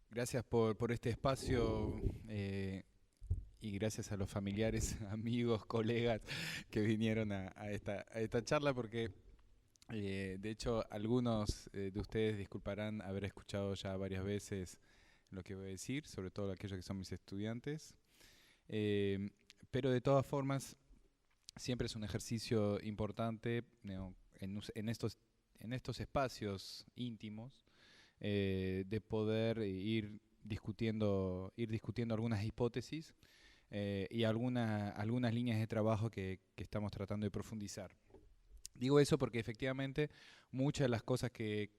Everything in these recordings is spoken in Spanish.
Gracias por este espacio y gracias a los familiares, amigos, colegas que vinieron a esta charla porque de hecho algunos de ustedes disculparán haber escuchado ya varias veces lo que voy a decir, sobre todo aquellos que son mis estudiantes. Eh, pero de todas formas, siempre es un ejercicio importante, ¿no? en estos espacios íntimos de poder ir discutiendo algunas hipótesis y algunas líneas de trabajo que estamos tratando de profundizar. Digo eso porque efectivamente muchas de las cosas que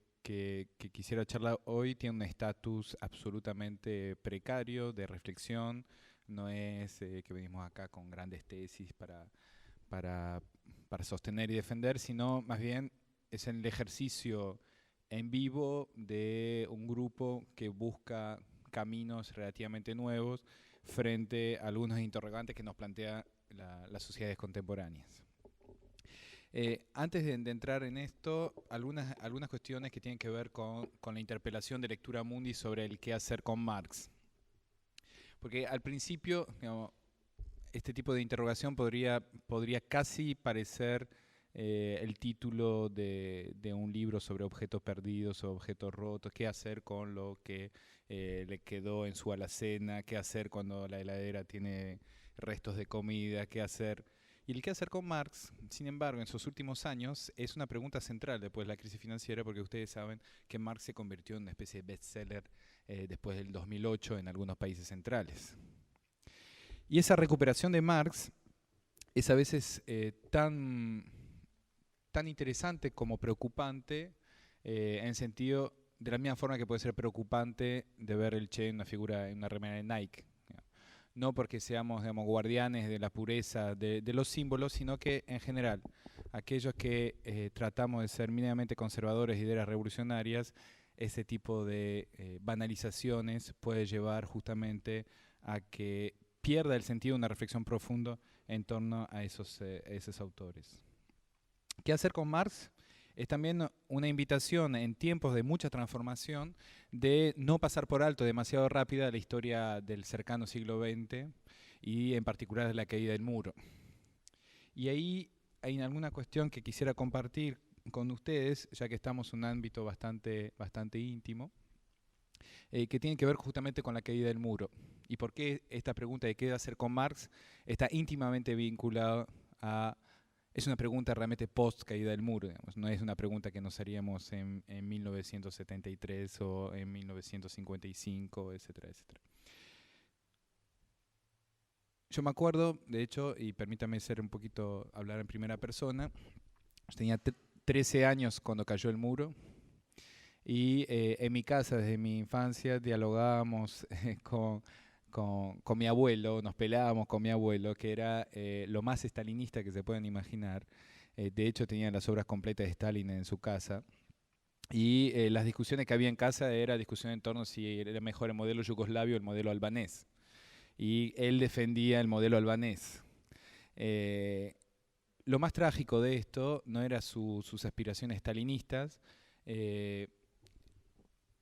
quisiera charlar hoy tienen un estatus absolutamente precario de reflexión. No es que venimos acá con grandes tesis para, para sostener y defender, sino más bien es el ejercicio en vivo de un grupo que busca caminos relativamente nuevos frente a algunos interrogantes que nos plantea las sociedades contemporáneas. Antes de entrar en esto, algunas cuestiones que tienen que ver con la interpelación de Lectura Mundi sobre el qué hacer con Marx. Porque al principio, digamos, este tipo de interrogación podría casi parecer el título de un libro sobre objetos perdidos o objetos rotos, qué hacer con lo que le quedó en su alacena, qué hacer cuando la heladera tiene restos de comida, qué hacer. Y el qué hacer con Marx, sin embargo, en sus últimos años es una pregunta central después de la crisis financiera, porque ustedes saben que Marx se convirtió en una especie de bestseller después del 2008 en algunos países centrales. Y esa recuperación de Marx es a veces tan interesante como preocupante, en sentido, de la misma forma que puede ser preocupante de ver el Che en una figura, en una remera de Nike. No porque seamos, digamos, guardianes de la pureza de los símbolos, sino que en general, aquellos que tratamos de ser mínimamente conservadores y de ideas revolucionarias, ese tipo de banalizaciones puede llevar justamente a que pierda el sentido de una reflexión profunda en torno a esos autores. ¿Qué hacer con Marx? Es también una invitación en tiempos de mucha transformación de no pasar por alto demasiado rápida la historia del cercano siglo XX y en particular de la caída del muro. Y ahí hay alguna cuestión que quisiera compartir con ustedes, ya que estamos en un ámbito bastante íntimo, que tiene que ver justamente con la caída del muro. Y por qué esta pregunta de qué hacer con Marx está íntimamente vinculada a... Es una pregunta realmente post caída del muro, digamos. No es una pregunta que nos haríamos en 1973 o en 1955, etcétera, etcétera. Yo me acuerdo, de hecho, y permítame ser un poquito, hablar en primera persona, yo tenía 13 años cuando cayó el muro y en mi casa desde mi infancia dialogábamos con mi abuelo, nos pelábamos con mi abuelo, que era lo más estalinista que se pueden imaginar. De hecho, tenía las obras completas de Stalin en su casa. Y las discusiones que había en casa era discusión en torno a si era mejor el modelo yugoslavio o el modelo albanés. Y él defendía el modelo albanés. Eh, lo más trágico de esto no era sus aspiraciones stalinistas, eh,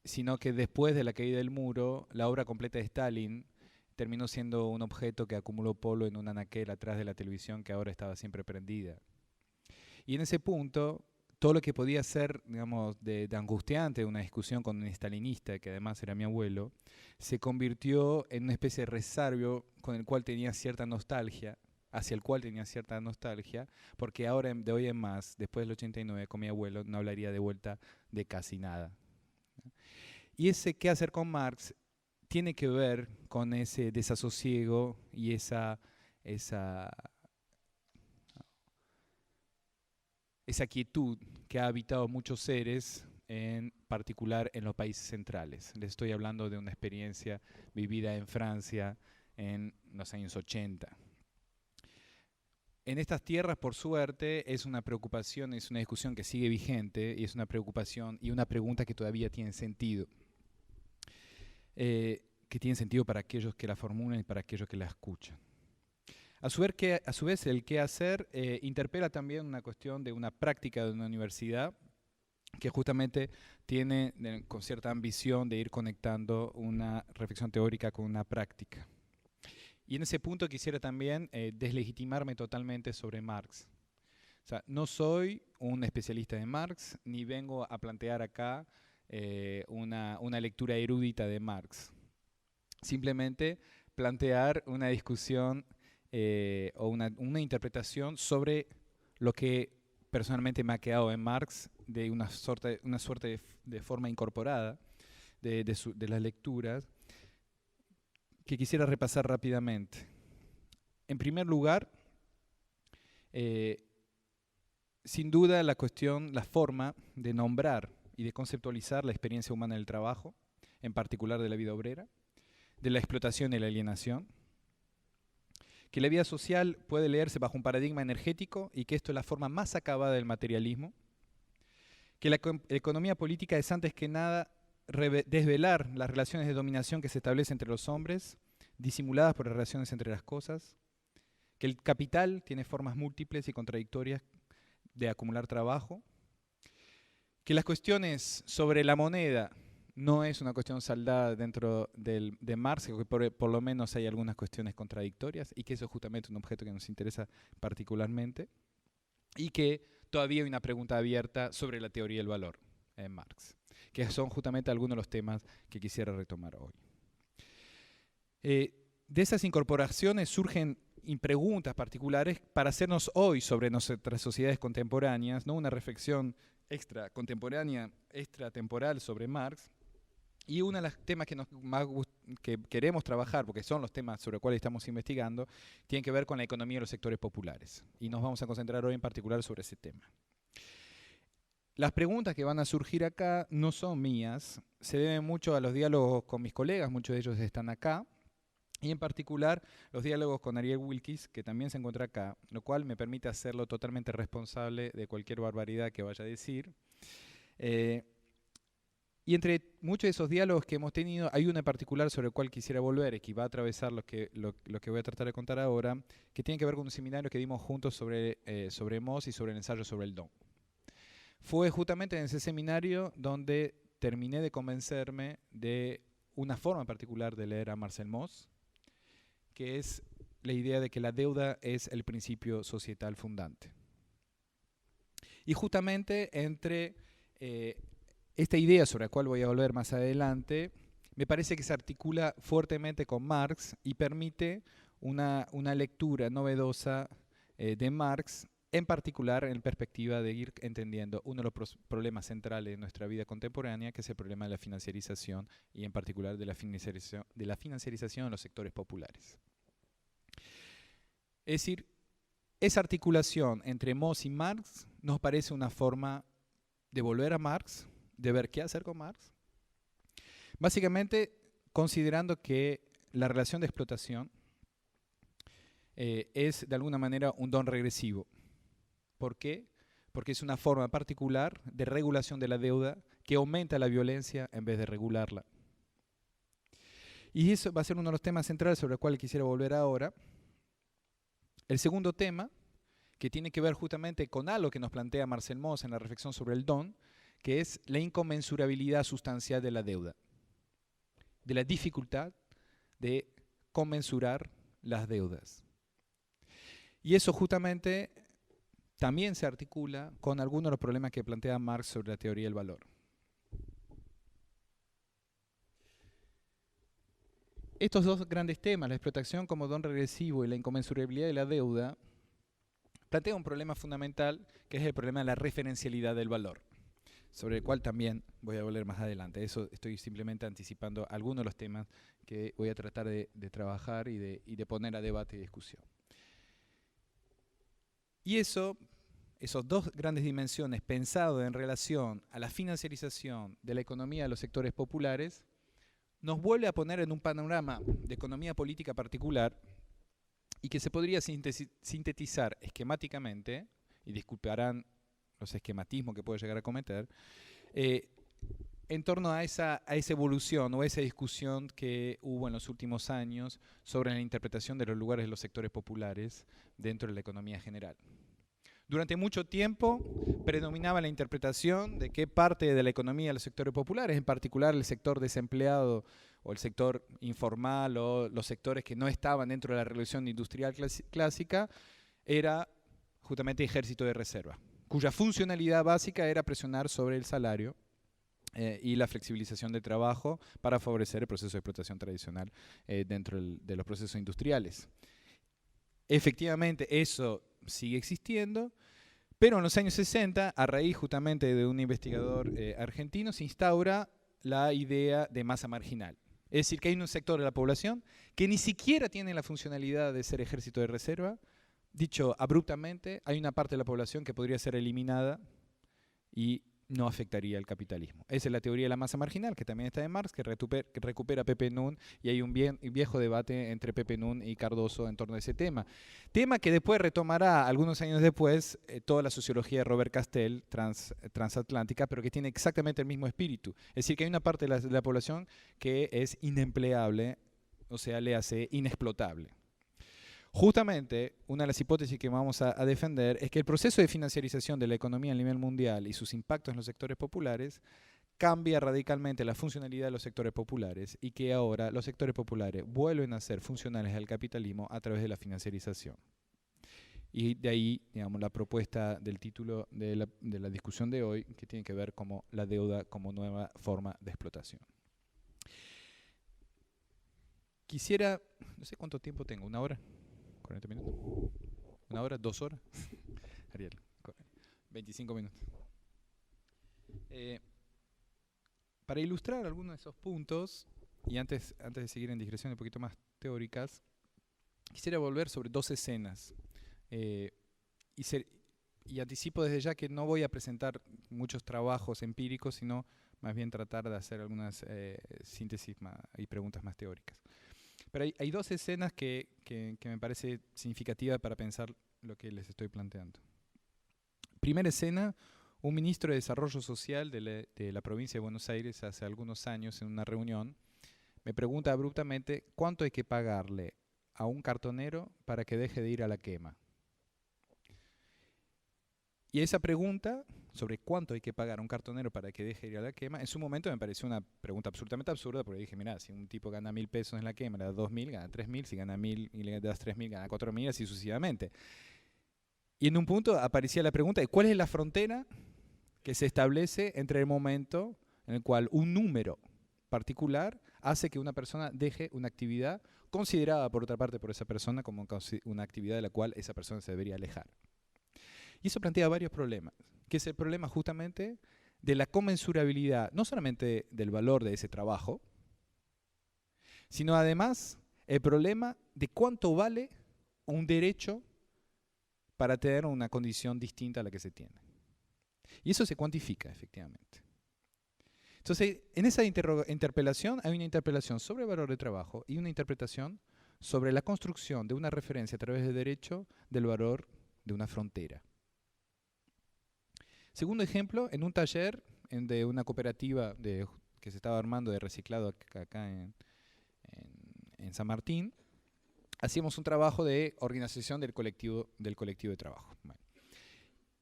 sino que después de la caída del muro, la obra completa de Stalin terminó siendo un objeto que acumuló polvo en un anaquel atrás de la televisión que ahora estaba siempre prendida. Y en ese punto, todo lo que podía ser, digamos, de angustiante una discusión con un stalinista, que además era mi abuelo, se convirtió en una especie de resabio con el cual tenía cierta nostalgia, hacia el cual tenía cierta nostalgia, porque ahora, de hoy en más, después del 89, con mi abuelo, no hablaría de vuelta de casi nada. Y ese qué hacer con Marx tiene que ver con ese desasosiego y esa quietud que ha habitado muchos seres, en particular en los países centrales. Les estoy hablando de una experiencia vivida en Francia en los años 80. En estas tierras, por suerte, es una preocupación, es una discusión que sigue vigente y es una preocupación y una pregunta que todavía tiene sentido. Que tiene sentido para aquellos que la formulan y para aquellos que la escuchan. A su vez, el qué hacer interpela también una cuestión de una práctica de una universidad que justamente tiene con cierta ambición de ir conectando una reflexión teórica con una práctica. Y en ese punto quisiera también deslegitimarme totalmente sobre Marx. O sea, no soy un especialista de Marx, ni vengo a plantear acá una lectura erudita de Marx. Simplemente plantear una discusión o una interpretación sobre lo que personalmente me ha quedado en Marx de una suerte de forma incorporada de las lecturas que quisiera repasar rápidamente. En primer lugar, sin duda la forma de nombrar y de conceptualizar la experiencia humana del trabajo, en particular de la vida obrera, de la explotación y la alienación, que la vida social puede leerse bajo un paradigma energético y que esto es la forma más acabada del materialismo, que la economía política es antes que nada desvelar las relaciones de dominación que se establecen entre los hombres, disimuladas por las relaciones entre las cosas, que el capital tiene formas múltiples y contradictorias de acumular trabajo, que las cuestiones sobre la moneda no es una cuestión saldada dentro de Marx, que por lo menos hay algunas cuestiones contradictorias y que eso es justamente un objeto que nos interesa particularmente, y que todavía hay una pregunta abierta sobre la teoría del valor en Marx, que son justamente algunos de los temas que quisiera retomar hoy. De esas incorporaciones surgen preguntas particulares para hacernos hoy sobre nuestras sociedades contemporáneas, ¿no? Una reflexión extra contemporánea, extratemporal sobre Marx. Y uno de los temas que queremos trabajar, porque son los temas sobre los cuales estamos investigando, tiene que ver con la economía de los sectores populares. Y nos vamos a concentrar hoy en particular sobre ese tema. Las preguntas que van a surgir acá no son mías, se deben mucho a los diálogos con mis colegas, muchos de ellos están acá, y en particular los diálogos con Ariel Wilkes, que también se encuentra acá, lo cual me permite hacerlo totalmente responsable de cualquier barbaridad que vaya a decir. Y entre muchos de esos diálogos que hemos tenido, hay uno en particular sobre el cual quisiera volver y que va a atravesar lo que voy a tratar de contar ahora, que tiene que ver con un seminario que dimos juntos sobre Moss y sobre el ensayo sobre el don. Fue justamente en ese seminario donde terminé de convencerme de una forma particular de leer a Marcel Mauss, que es la idea de que la deuda es el principio societal fundante. Y justamente entre esta idea sobre la cual voy a volver más adelante, me parece que se articula fuertemente con Marx y permite una lectura novedosa de Marx, en particular en perspectiva de ir entendiendo uno de los problemas centrales de nuestra vida contemporánea, que es el problema de la financiarización y en particular de la financiarización de los sectores populares. Es decir, esa articulación entre Mauss y Marx nos parece una forma de volver a Marx, de ver qué hacer con Marx, básicamente considerando que la relación de explotación es de alguna manera un don regresivo. ¿Por qué? Porque es una forma particular de regulación de la deuda que aumenta la violencia en vez de regularla. Y eso va a ser uno de los temas centrales sobre el cual quisiera volver ahora. El segundo tema, que tiene que ver justamente con algo que nos plantea Marcel Mauss en la reflexión sobre el don, que es la inconmensurabilidad sustancial de la deuda, de la dificultad de conmensurar las deudas. Y eso justamente también se articula con algunos de los problemas que plantea Marx sobre la teoría del valor. Estos dos grandes temas, la explotación como don regresivo y la inconmensurabilidad de la deuda, plantean un problema fundamental que es el problema de la referencialidad del valor, sobre el cual también voy a volver más adelante. Eso estoy simplemente anticipando algunos de los temas que voy a tratar de trabajar y de poner a debate y discusión. Y esas dos grandes dimensiones, pensado en relación a la financiarización de la economía de los sectores populares, nos vuelve a poner en un panorama de economía política particular y que se podría sintetizar esquemáticamente, y disculparán los esquematismos que puedo llegar a cometer, en torno a esa evolución o esa discusión que hubo en los últimos años sobre la interpretación de los lugares de los sectores populares dentro de la economía general. Durante mucho tiempo predominaba la interpretación de qué parte de la economía de los sectores populares, en particular el sector desempleado o el sector informal o los sectores que no estaban dentro de la revolución industrial clásica, era justamente ejército de reserva, cuya funcionalidad básica era presionar sobre el salario y la flexibilización del trabajo para favorecer el proceso de explotación tradicional dentro de los procesos industriales. Efectivamente, eso sigue existiendo, pero en los años 60, a raíz justamente de un investigador argentino, se instaura la idea de masa marginal. Es decir, que hay un sector de la población que ni siquiera tiene la funcionalidad de ser ejército de reserva. Dicho abruptamente, hay una parte de la población que podría ser eliminada y no afectaría al capitalismo. Esa es la teoría de la masa marginal, que también está de Marx, que recupera Pepe Nun, y hay un viejo debate entre Pepe Nun y Cardoso en torno a ese tema. Tema que después retomará, algunos años después, toda la sociología de Robert Castell, transatlántica, pero que tiene exactamente el mismo espíritu. Es decir, que hay una parte de la población que es inempleable, o sea, le hace inexplotable. Justamente, una de las hipótesis que vamos a defender es que el proceso de financiarización de la economía a nivel mundial y sus impactos en los sectores populares cambia radicalmente la funcionalidad de los sectores populares y que ahora los sectores populares vuelven a ser funcionales al capitalismo a través de la financiarización. Y de ahí, digamos, la propuesta del título de la discusión de hoy, que tiene que ver con la deuda como nueva forma de explotación. Quisiera, no sé cuánto tiempo tengo, ¿1 hora? 40 minutos. 1 hora, 2 horas. Ariel, 25 minutos. Para ilustrar algunos de esos puntos, y antes de seguir en digresiones un poquito más teóricas, quisiera volver sobre 2 escenas. Y anticipo desde ya que no voy a presentar muchos trabajos empíricos, sino más bien tratar de hacer algunas síntesis y preguntas más teóricas. Pero hay 2 escenas que me parece significativa para pensar lo que les estoy planteando. Primera escena, un ministro de Desarrollo Social de la provincia de Buenos Aires hace algunos años en una reunión me pregunta abruptamente cuánto hay que pagarle a un cartonero para que deje de ir a la quema. Y esa pregunta sobre cuánto hay que pagar a un cartonero para que deje de ir a la quema, en su momento me pareció una pregunta absolutamente absurda, porque dije, mira, si un tipo gana 1.000 pesos en la quema, le das 2.000, gana 3.000, si gana 1.000 y le das 3.000, gana 4.000, así sucesivamente. Y en un punto aparecía la pregunta de cuál es la frontera que se establece entre el momento en el cual un número particular hace que una persona deje una actividad considerada, por otra parte, por esa persona como una actividad de la cual esa persona se debería alejar. Y eso plantea varios problemas, que es el problema justamente de la conmensurabilidad, no solamente del valor de ese trabajo, sino además el problema de cuánto vale un derecho para tener una condición distinta a la que se tiene. Y eso se cuantifica, efectivamente. Entonces, en esa interpelación hay una interpelación sobre el valor del trabajo y una interpretación sobre la construcción de una referencia a través del derecho del valor de una frontera. Segundo ejemplo, en un taller de una cooperativa que se estaba armando de reciclado acá en San Martín, hacíamos un trabajo de organización del colectivo de trabajo. Bueno.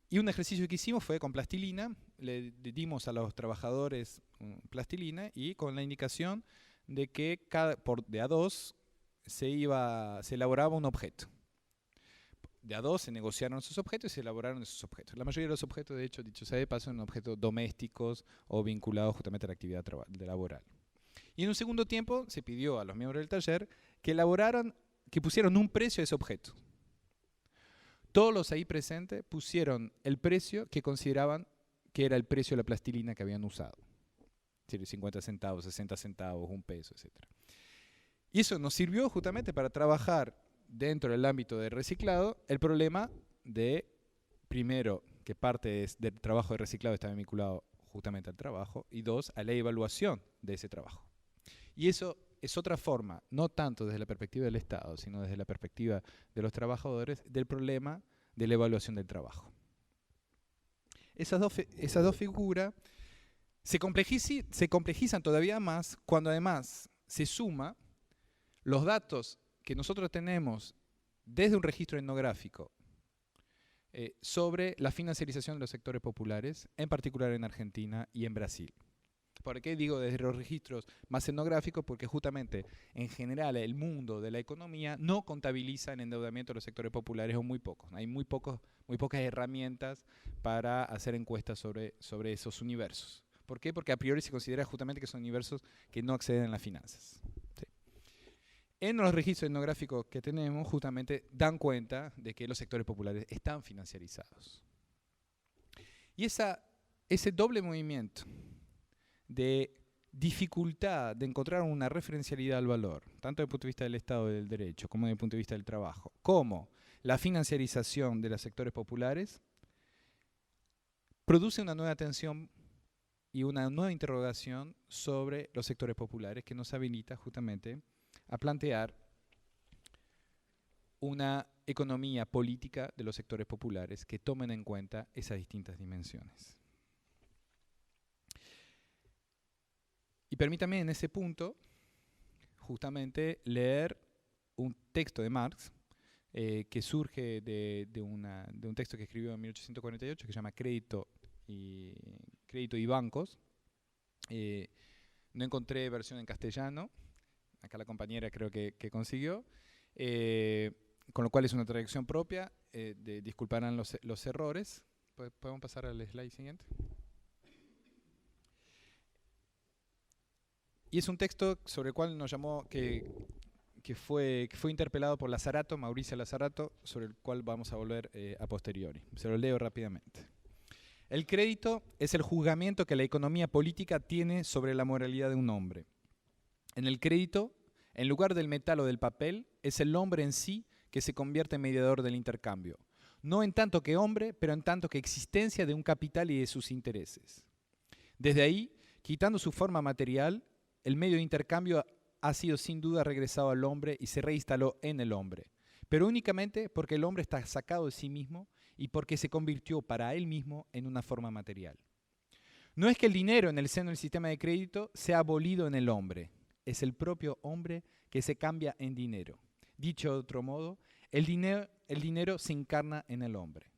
Y un ejercicio que hicimos fue con plastilina, le dimos a los trabajadores plastilina y con la indicación de que de a 2 se elaboraba un objeto. De a 2 se negociaron esos objetos y se elaboraron esos objetos. La mayoría de los objetos, de hecho, dicho sea de paso, son objetos domésticos o vinculados justamente a la actividad laboral. Y en un segundo tiempo se pidió a los miembros del taller que pusieron un precio a ese objeto. Todos los ahí presentes pusieron el precio que consideraban que era el precio de la plastilina que habían usado. Es decir, 50 centavos, 60 centavos, 1 peso, etc. Y eso nos sirvió justamente para trabajar dentro del ámbito de reciclado el problema de, primero, que parte del trabajo de reciclado está vinculado justamente al trabajo, y 2, a la evaluación de ese trabajo. Y eso es otra forma, no tanto desde la perspectiva del Estado, sino desde la perspectiva de los trabajadores, del problema de la evaluación del trabajo. Esas dos figuras Se complejizan todavía más cuando además se suma los datos que nosotros tenemos desde un registro etnográfico sobre la financiarización de los sectores populares, en particular en Argentina y en Brasil. ¿Por qué digo desde los registros más etnográficos? Porque justamente en general el mundo de la economía no contabiliza el endeudamiento de los sectores populares, o muy pocos. Hay muy pocas herramientas para hacer encuestas sobre esos universos. ¿Por qué? Porque a priori se considera justamente que son universos que no acceden a las finanzas. ¿Sí? En los registros etnográficos que tenemos, justamente dan cuenta de que los sectores populares están financiarizados. Y ese doble movimiento de dificultad de encontrar una referencialidad al valor, tanto desde el punto de vista del Estado y del derecho, como desde el punto de vista del trabajo, como la financiarización de los sectores populares, produce una nueva tensión y una nueva interrogación sobre los sectores populares que nos habilita justamente a plantear una economía política de los sectores populares que tomen en cuenta esas distintas dimensiones. Y permítame en ese punto justamente leer un texto de Marx que surge de un texto que escribió en 1848 que se llama Crédito y Bancos. No encontré versión en castellano, acá la compañera creo que consiguió, con lo cual es una traducción propia, disculparán los errores. ¿Podemos pasar al slide siguiente? Y es un texto sobre el cual nos llamó, que fue interpelado por Lazzarato, Mauricio Lazzarato, sobre el cual vamos a volver a posteriori. Se lo leo rápidamente. El crédito es el juzgamiento que la economía política tiene sobre la moralidad de un hombre. En el crédito, en lugar del metal o del papel, es el hombre en sí que se convierte en mediador del intercambio. No en tanto que hombre, pero en tanto que existencia de un capital y de sus intereses. Desde ahí, quitando su forma material, el medio de intercambio ha sido sin duda regresado al hombre y se reinstaló en el hombre, pero únicamente porque el hombre está sacado de sí mismo y porque se convirtió para él mismo en una forma material. No es que el dinero en el seno del sistema de crédito sea abolido en el hombre, es el propio hombre que se cambia en dinero. Dicho de otro modo, el dinero se encarna en el hombre.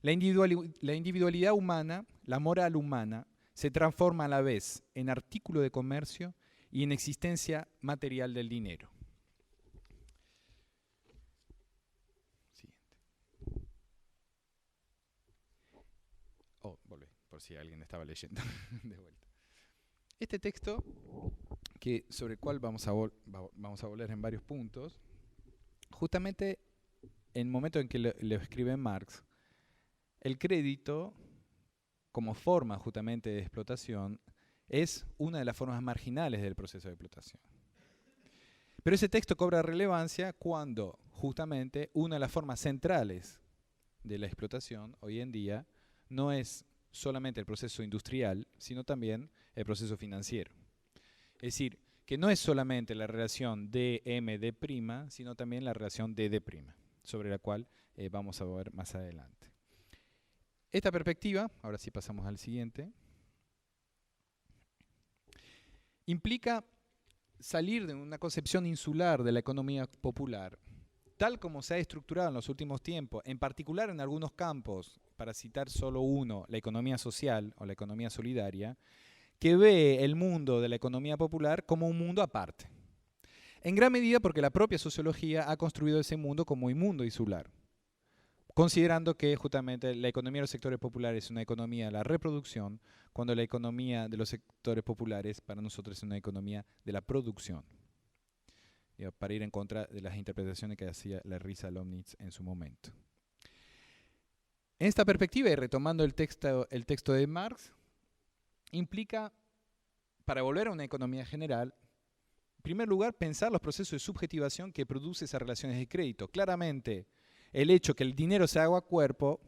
La individualidad humana, la moral humana, se transforma a la vez en artículo de comercio y en existencia material del dinero. Siguiente. Volvé, por si alguien estaba leyendo de vuelta. Este texto, sobre el cual vamos a volver en varios puntos, justamente en el momento en que lo escribe Marx, el crédito, como forma justamente de explotación, es una de las formas marginales del proceso de explotación. Pero ese texto cobra relevancia cuando justamente una de las formas centrales de la explotación hoy en día no es solamente el proceso industrial, sino también el proceso financiero. Es decir, que no es solamente la relación D-M-D', sino también la relación D-D', sobre la cual vamos a ver más adelante. Esta perspectiva, ahora sí pasamos al siguiente, implica salir de una concepción insular de la economía popular, tal como se ha estructurado en los últimos tiempos, en particular en algunos campos, para citar solo uno, la economía social o la economía solidaria, que ve el mundo de la economía popular como un mundo aparte. En gran medida porque la propia sociología ha construido ese mundo como un mundo insular, considerando que justamente la economía de los sectores populares es una economía de la reproducción, cuando la economía de los sectores populares para nosotros es una economía de la producción. Para ir en contra de las interpretaciones que hacía la Risa Lomnitz en su momento. En esta perspectiva, y retomando el texto de Marx, implica, para volver a una economía general, en primer lugar, pensar los procesos de subjetivación que produce esas relaciones de crédito. Claramente, el hecho que el dinero se haga cuerpo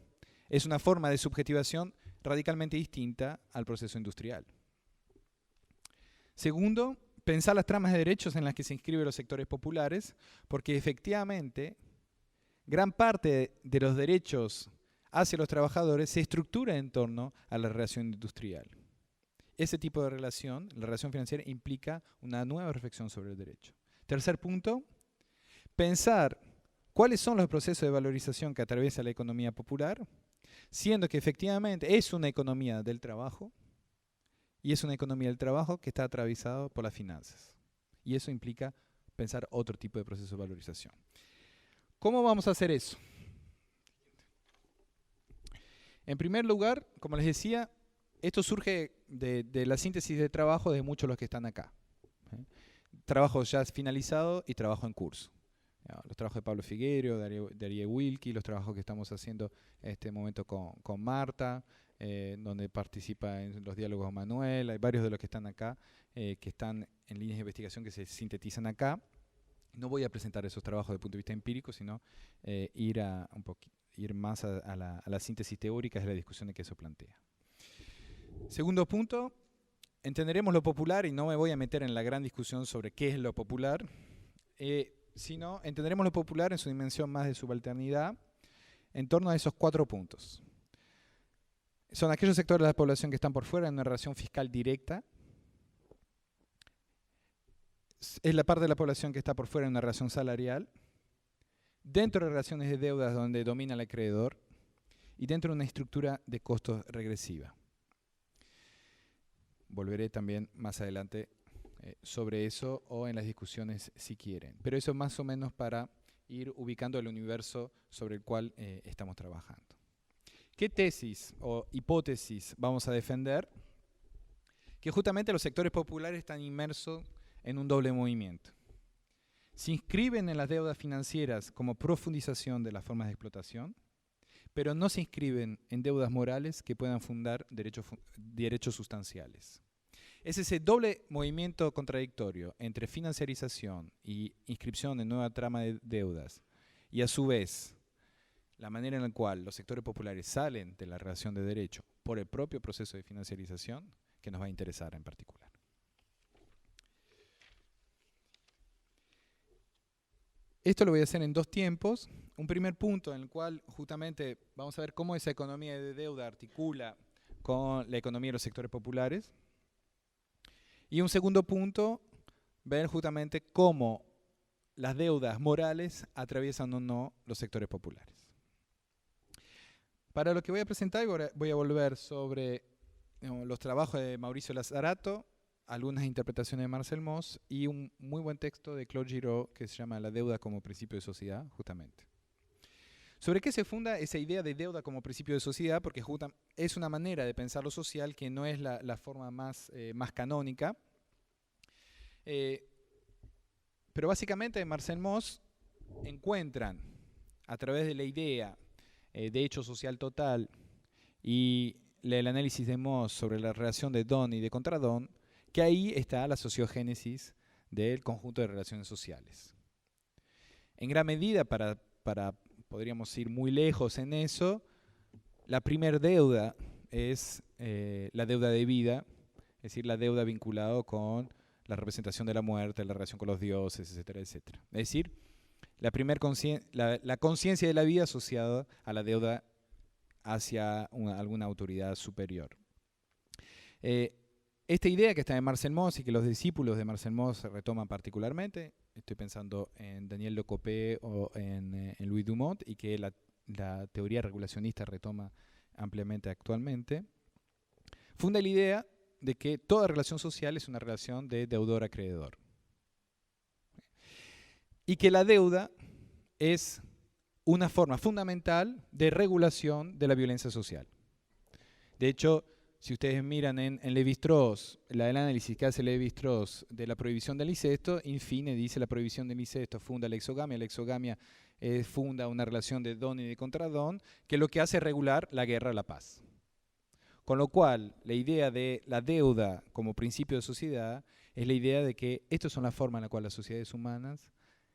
es una forma de subjetivación radicalmente distinta al proceso industrial. Segundo, pensar las tramas de derechos en las que se inscriben los sectores populares, porque efectivamente gran parte de los derechos hacia los trabajadores se estructura en torno a la relación industrial. ese tipo de relación, la relación financiera, implica una nueva reflexión sobre el derecho. Tercer punto, pensar cuáles son los procesos de valorización que atraviesa la economía popular, siendo que efectivamente es una economía del trabajo, y es una economía del trabajo que está atravesada por las finanzas. Y eso implica pensar otro tipo de proceso de valorización. ¿Cómo vamos a hacer eso? En primer lugar, como les decía, esto surge de la síntesis de trabajo de muchos de los que están acá. Trabajo ya finalizado y trabajo en curso. Los trabajos de Pablo Figueiro, de Ariel Wilkie, los trabajos que estamos haciendo en este momento con Marta, donde participa en los diálogos Manuel. Hay varios de los que están acá, que están en líneas de investigación que se sintetizan acá. No voy a presentar esos trabajos desde el punto de vista empírico, sino ir más a la síntesis teórica de la discusión de que eso plantea. Segundo punto, entenderemos lo popular, y no me voy a meter en la gran discusión sobre qué es lo popular, sino entenderemos lo popular en su dimensión más de subalternidad en torno a esos 4 puntos. Son aquellos sectores de la población que están por fuera de una relación fiscal directa. Es la parte de la población que está por fuera de una relación salarial. Dentro de relaciones de deudas donde domina el acreedor. Y dentro de una estructura de costos regresiva. Volveré también más adelante sobre eso o en las discusiones si quieren. Pero eso más o menos para ir ubicando el universo sobre el cual estamos trabajando. ¿Qué tesis o hipótesis vamos a defender? Que justamente los sectores populares están inmersos en un doble movimiento. Se inscriben en las deudas financieras como profundización de las formas de explotación, pero no se inscriben en deudas morales que puedan fundar derechos sustanciales. Es ese doble movimiento contradictorio entre financiarización y inscripción en nueva trama de deudas, y a su vez la manera en la cual los sectores populares salen de la relación de derecho por el propio proceso de financiarización, que nos va a interesar en particular. Esto lo voy a hacer en 2 tiempos. Un primer punto en el cual justamente vamos a ver cómo esa economía de deuda articula con la economía de los sectores populares. Y un segundo punto, ver justamente cómo las deudas morales atraviesan o no los sectores populares. Para lo que voy a presentar, voy a volver sobre los trabajos de Mauricio Lazzarato, algunas interpretaciones de Marcel Mauss y un muy buen texto de Claude Giraud que se llama La deuda como principio de sociedad, justamente. ¿Sobre qué se funda esa idea de deuda como principio de sociedad? Porque es una manera de pensar lo social que no es la forma más canónica. Pero básicamente Marcel Mauss encuentran a través de la idea de hecho social total y el análisis de Mauss sobre la relación de don y de contradón, que ahí está la sociogénesis del conjunto de relaciones sociales. En gran medida, podríamos ir muy lejos en eso, la primer deuda es la deuda de vida, es decir, la deuda vinculada con la representación de la muerte, la relación con los dioses, etcétera, etcétera. Es decir, la conciencia de la vida asociada a la deuda hacia alguna autoridad superior. Esta idea que está en Marcel Mauss y que los discípulos de Marcel Mauss retoman particularmente, estoy pensando en Daniel Lecopé o en Louis Dumont, y que la teoría regulacionista retoma ampliamente actualmente, funda la idea de que toda relación social es una relación de deudor-acreedor. Y que la deuda es una forma fundamental de regulación de la violencia social. De hecho, si ustedes miran en Lévi-Strauss, el análisis que hace Lévi-Strauss de la prohibición del incesto, infine dice la prohibición del incesto funda la exogamia funda una relación de don y de contradón, que lo que hace es regular la guerra a la paz. Con lo cual, la idea de la deuda como principio de sociedad es la idea de que estas son las formas en las cuales las sociedades humanas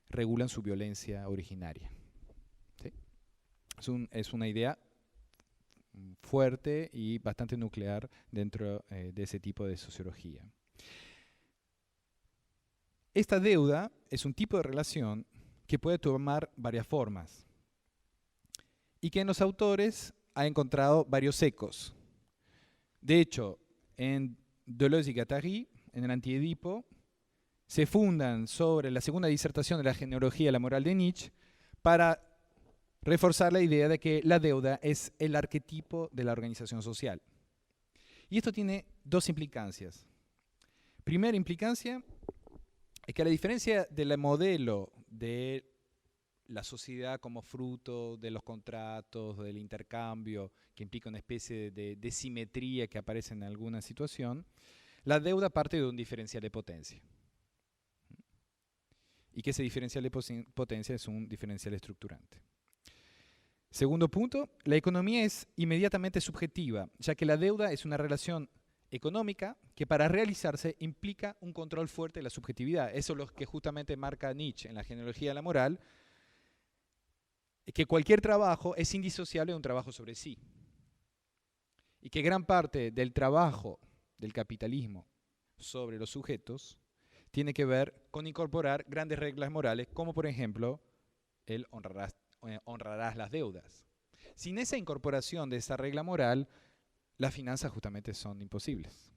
regulan su violencia originaria. ¿Sí? Es una idea fuerte y bastante nuclear dentro de ese tipo de sociología. Esta deuda es un tipo de relación que puede tomar varias formas y que en los autores ha encontrado varios ecos. De hecho, en Deleuze y Guattari, en el Anti-Edipo, se fundan sobre la segunda disertación de la genealogía de la moral de Nietzsche para reforzar la idea de que la deuda es el arquetipo de la organización social. Y esto tiene dos implicancias. Primera implicancia es que a la diferencia del modelo de la sociedad como fruto de los contratos, del intercambio, que implica una especie de simetría que aparece en alguna situación, la deuda parte de un diferencial de potencia. Y que ese diferencial de potencia es un diferencial estructurante. Segundo punto, la economía es inmediatamente subjetiva, ya que la deuda es una relación económica que para realizarse implica un control fuerte de la subjetividad. Eso es lo que justamente marca Nietzsche en la genealogía de la moral, que cualquier trabajo es indisociable de un trabajo sobre sí. Y que gran parte del trabajo del capitalismo sobre los sujetos tiene que ver con incorporar grandes reglas morales, como por ejemplo el honrarás las deudas. Sin esa incorporación de esa regla moral, las finanzas justamente son imposibles.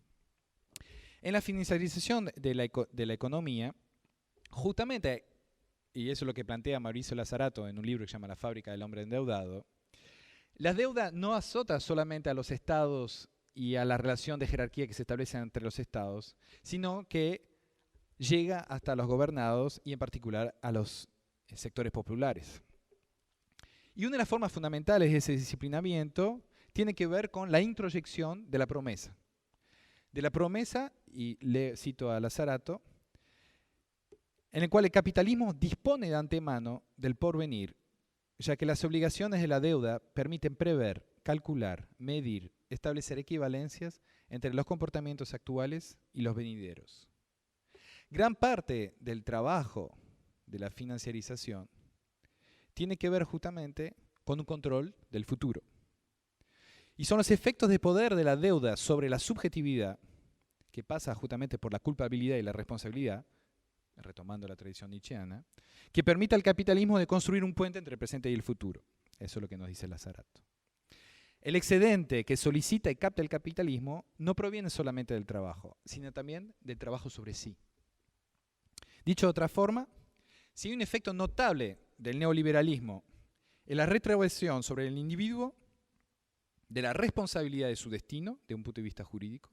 En la financiarización de la economía, justamente, y eso es lo que plantea Mauricio Lazarato en un libro que se llama La fábrica del hombre endeudado, la deuda no azota solamente a los estados y a la relación de jerarquía que se establece entre los estados, sino que llega hasta los gobernados y en particular a los sectores populares. Y una de las formas fundamentales de ese disciplinamiento tiene que ver con la introyección de la promesa. De la promesa, y le cito a Lazarato, en el cual el capitalismo dispone de antemano del porvenir, ya que las obligaciones de la deuda permiten prever, calcular, medir, establecer equivalencias entre los comportamientos actuales y los venideros. Gran parte del trabajo de la financiarización tiene que ver justamente con un control del futuro. Y son los efectos de poder de la deuda sobre la subjetividad, que pasa justamente por la culpabilidad y la responsabilidad, retomando la tradición nietzscheana, que permite al capitalismo de construir un puente entre el presente y el futuro. Eso es lo que nos dice Lazarato. El excedente que solicita y capta el capitalismo no proviene solamente del trabajo, sino también del trabajo sobre sí. Dicho de otra forma, si hay un efecto notable del neoliberalismo en la retroversión sobre el individuo de la responsabilidad de su destino, de un punto de vista jurídico,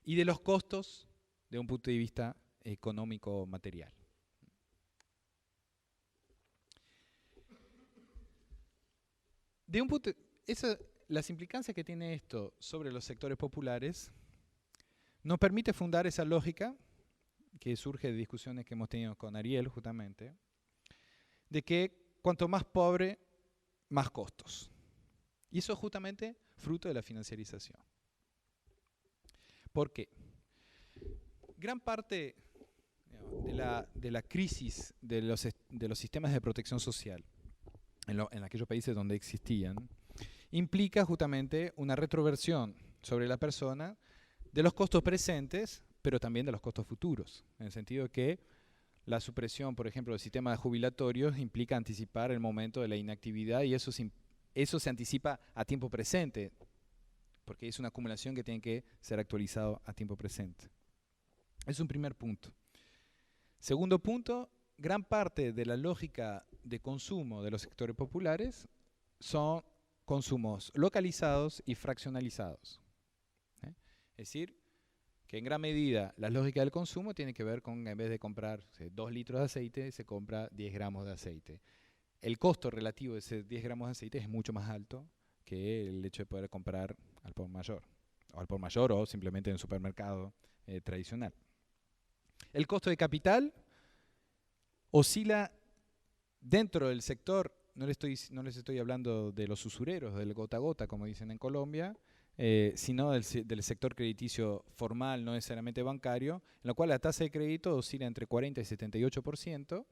y de los costos de un punto de vista económico material. De un punto, las implicancias que tiene esto sobre los sectores populares nos permite fundar esa lógica que surge de discusiones que hemos tenido con Ariel justamente, de que cuanto más pobre, más costos. Y eso es justamente fruto de la financiarización. ¿Por qué? Gran parte de la crisis de los sistemas de protección social en aquellos países donde existían, implica justamente una retroversión sobre la persona de los costos presentes, pero también de los costos futuros, en el sentido que la supresión, por ejemplo, del sistema jubilatorios implica anticipar el momento de la inactividad y eso se anticipa a tiempo presente, porque es una acumulación que tiene que ser actualizado a tiempo presente. Es un primer punto. Segundo punto, gran parte de la lógica de consumo de los sectores populares son consumos localizados y fraccionalizados. Es decir, que en gran medida la lógica del consumo tiene que ver con, en vez de comprar 2 litros de aceite, se compra 10 gramos de aceite. El costo relativo de esos 10 gramos de aceite es mucho más alto que el hecho de poder comprar al por mayor o simplemente en un supermercado tradicional. El costo de capital oscila dentro del sector, no les estoy hablando de los usureros, del gota a gota, como dicen en Colombia, sino del sector crediticio formal, no necesariamente bancario, en lo cual la tasa de crédito oscila entre 40 y 78%,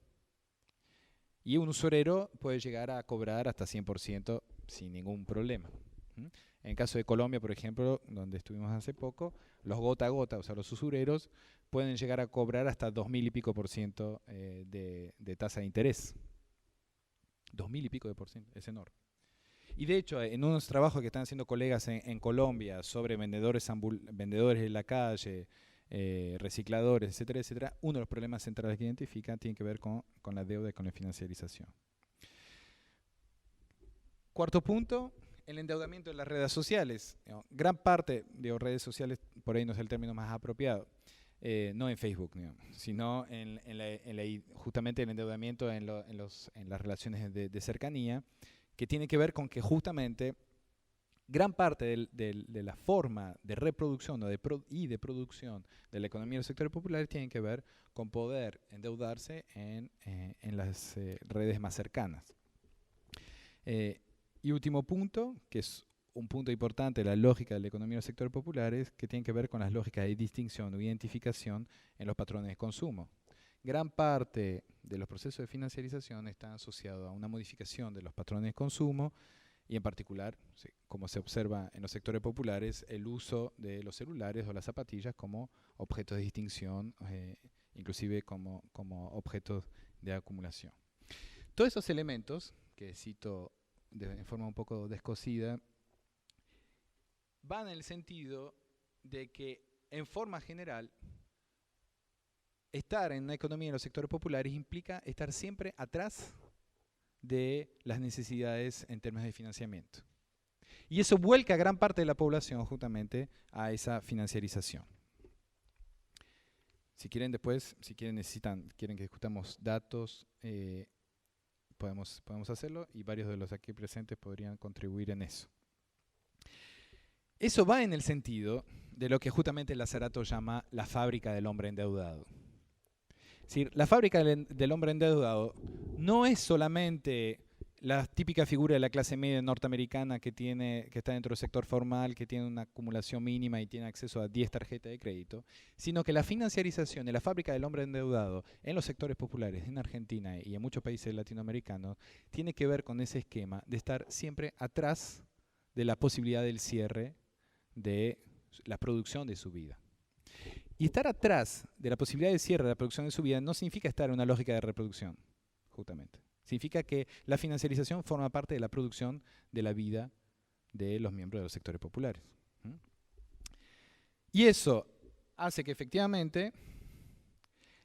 y un usurero puede llegar a cobrar hasta 100% sin ningún problema. En el caso de Colombia, por ejemplo, donde estuvimos hace poco, los gota a gota, o sea, los usureros, pueden llegar a cobrar hasta 2.000 y pico por ciento de tasa de interés. 2.000 y pico de por ciento, es enorme. Y de hecho, en unos trabajos que están haciendo colegas en Colombia sobre vendedores en la calle, recicladores, etcétera, etcétera, uno de los problemas centrales que identifican tiene que ver con la deuda y con la financiarización. Cuarto punto, el endeudamiento de las redes sociales. Gran parte de redes sociales, por ahí no es el término más apropiado, no en Facebook, sino justamente el endeudamiento en las relaciones de cercanía, que tiene que ver con que justamente gran parte de la forma de reproducción y de producción de la economía del sector popular tiene que ver con poder endeudarse en las redes más cercanas. Y último punto, que es un punto importante de la lógica de la economía del sector popular, es que tiene que ver con las lógicas de distinción o identificación en los patrones de consumo. Gran parte de los procesos de financiarización están asociados a una modificación de los patrones de consumo y en particular, como se observa en los sectores populares, el uso de los celulares o las zapatillas como objetos de distinción, inclusive como objetos de acumulación. Todos esos elementos, que cito en forma un poco descosida, van en el sentido de que, en forma general, estar en una economía de los sectores populares implica estar siempre atrás de las necesidades en términos de financiamiento. Y eso vuelca a gran parte de la población justamente a esa financiarización. Si quieren después, si quieren quieren que discutamos datos, podemos hacerlo y varios de los aquí presentes podrían contribuir en eso. Eso va en el sentido de lo que justamente Lazzarato llama la fábrica del hombre endeudado. Es decir, la fábrica del hombre endeudado no es solamente la típica figura de la clase media norteamericana que está dentro del sector formal, que tiene una acumulación mínima y tiene acceso a 10 tarjetas de crédito, sino que la financiarización de la fábrica del hombre endeudado en los sectores populares en Argentina y en muchos países latinoamericanos tiene que ver con ese esquema de estar siempre atrás de la posibilidad del cierre de la producción de su vida. Y estar atrás de la posibilidad de cierre de la producción de su vida no significa estar en una lógica de reproducción, justamente. Significa que la financiarización forma parte de la producción de la vida de los miembros de los sectores populares. Y eso hace que efectivamente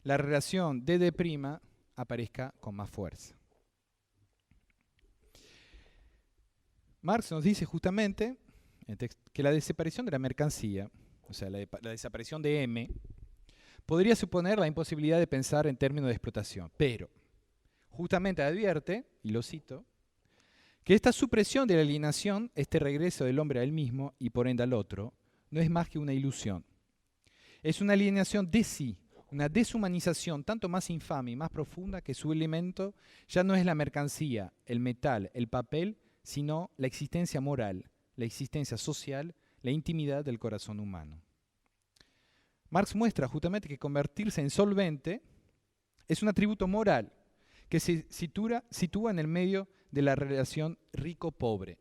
la relación de D' aparezca con más fuerza. Marx nos dice justamente que la desaparición de la mercancía, o sea, la desaparición de M, podría suponer la imposibilidad de pensar en términos de explotación, pero justamente advierte, y lo cito, que esta supresión de la alienación, este regreso del hombre a él mismo y por ende al otro, no es más que una ilusión. Es una alienación de sí, una deshumanización tanto más infame y más profunda que su elemento ya no es la mercancía, el metal, el papel, sino la existencia moral, la existencia social, la intimidad del corazón humano. Marx muestra justamente que convertirse en solvente es un atributo moral que se sitúa en el medio de la relación rico-pobre,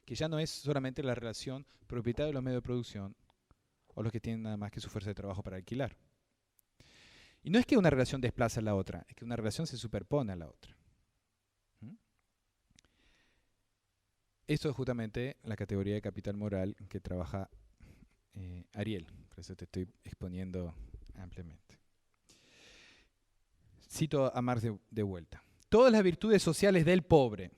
que ya no es solamente la relación propietario de los medios de producción o los que tienen nada más que su fuerza de trabajo para alquilar. Y no es que una relación desplaza a la otra, es que una relación se superpone a la otra. Esto es justamente la categoría de capital moral que trabaja Ariel, por eso te estoy exponiendo ampliamente. Cito a Marx de vuelta. Todas las virtudes sociales del pobre,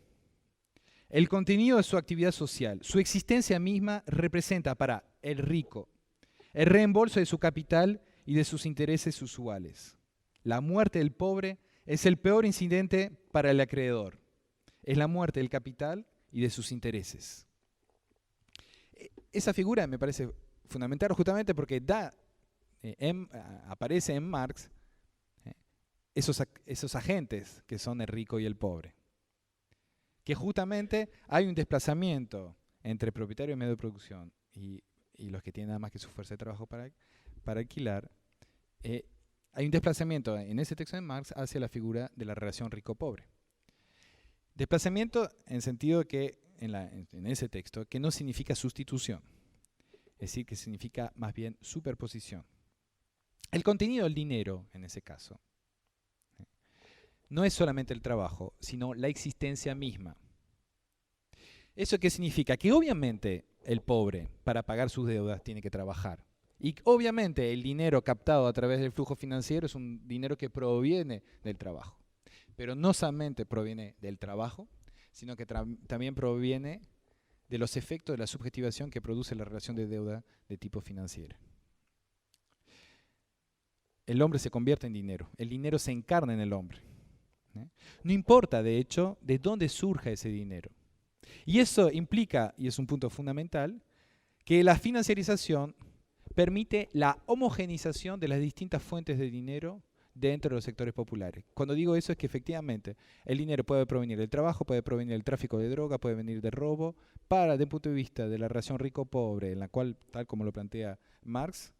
el contenido de su actividad social, su existencia misma representa para el rico el reembolso de su capital y de sus intereses usuales. La muerte del pobre es el peor incidente para el acreedor. Es la muerte del capital y de sus intereses. Esa figura me parece fundamental justamente porque aparece en Marx esos agentes que son el rico y el pobre. Que justamente hay un desplazamiento entre propietario y medio de producción y los que tienen nada más que su fuerza de trabajo para alquilar. Hay un desplazamiento en ese texto de Marx hacia la figura de la relación rico-pobre. Desplazamiento en sentido que, en ese texto, que no significa sustitución. Es decir, que significa más bien superposición. El contenido del dinero, en ese caso, no es solamente el trabajo, sino la existencia misma. ¿Eso qué significa? Que obviamente el pobre, para pagar sus deudas, tiene que trabajar. Y obviamente el dinero captado a través del flujo financiero es un dinero que proviene del trabajo. Pero no solamente proviene del trabajo, sino que también proviene de los efectos de la subjetivación que produce la relación de deuda de tipo financiero. El hombre se convierte en dinero, el dinero se encarna en el hombre. No importa, de hecho, de dónde surja ese dinero. Y eso implica, y es un punto fundamental, que la financiarización permite la homogeneización de las distintas fuentes de dinero dentro de los sectores populares. Cuando digo eso es que efectivamente el dinero puede provenir del trabajo, puede provenir del tráfico de droga, puede venir del robo, desde el punto de vista de la relación rico-pobre, en la cual, tal como lo plantea Marx,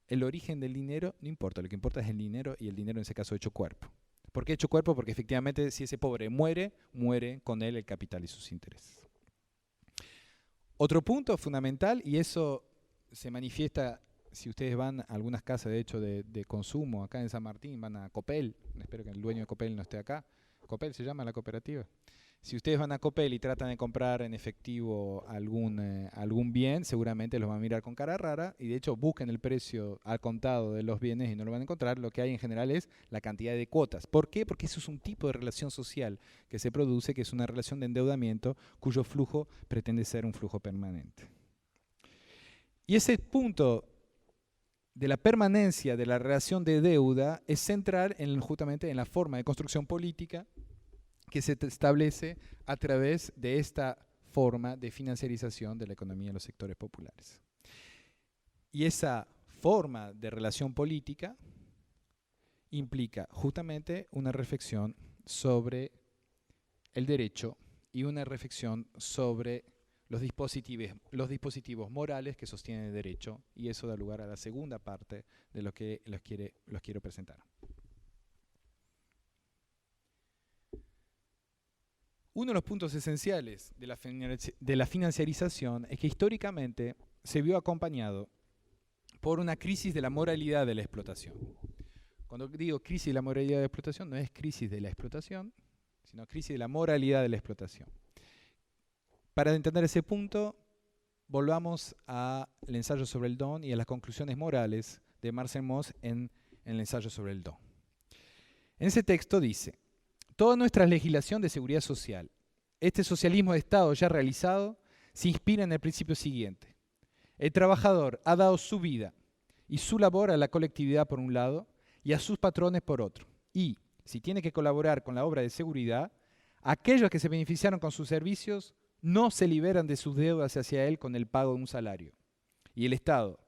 el origen del dinero no importa, lo que importa es el dinero y el dinero en ese caso hecho cuerpo. ¿Por qué hecho cuerpo? Porque efectivamente si ese pobre muere, muere con él el capital y sus intereses. Otro punto fundamental, y eso se manifiesta si ustedes van a algunas casas de hecho de consumo, acá en San Martín, van a Copel, espero que el dueño de Copel no esté acá. Copel se llama la cooperativa. Si ustedes van a Copel y tratan de comprar en efectivo algún bien, seguramente los van a mirar con cara rara y de hecho busquen el precio al contado de los bienes y no lo van a encontrar. Lo que hay en general es la cantidad de cuotas. ¿Por qué? Porque eso es un tipo de relación social que se produce, que es una relación de endeudamiento cuyo flujo pretende ser un flujo permanente. Y ese punto de la permanencia de la relación de deuda es central justamente en la forma de construcción política que se establece a través de esta forma de financiarización de la economía de los sectores populares. Y esa forma de relación política implica justamente una reflexión sobre el derecho y una reflexión sobre los dispositivos morales que sostienen el derecho, y eso da lugar a la segunda parte de lo que los quiero presentar. Uno de los puntos esenciales de la financiarización es que históricamente se vio acompañado por una crisis de la moralidad de la explotación. Cuando digo crisis de la moralidad de la explotación, no es crisis de la explotación, sino crisis de la moralidad de la explotación. Para entender ese punto, volvamos al ensayo sobre el don y a las conclusiones morales de Marcel Mauss en el ensayo sobre el don. En ese texto dice: toda nuestra legislación de seguridad social, este socialismo de Estado ya realizado, se inspira en el principio siguiente. El trabajador ha dado su vida y su labor a la colectividad por un lado y a sus patrones por otro. Y, si tiene que colaborar con la obra de seguridad, aquellos que se beneficiaron con sus servicios no se liberan de sus deudas hacia él con el pago de un salario. Y el Estado,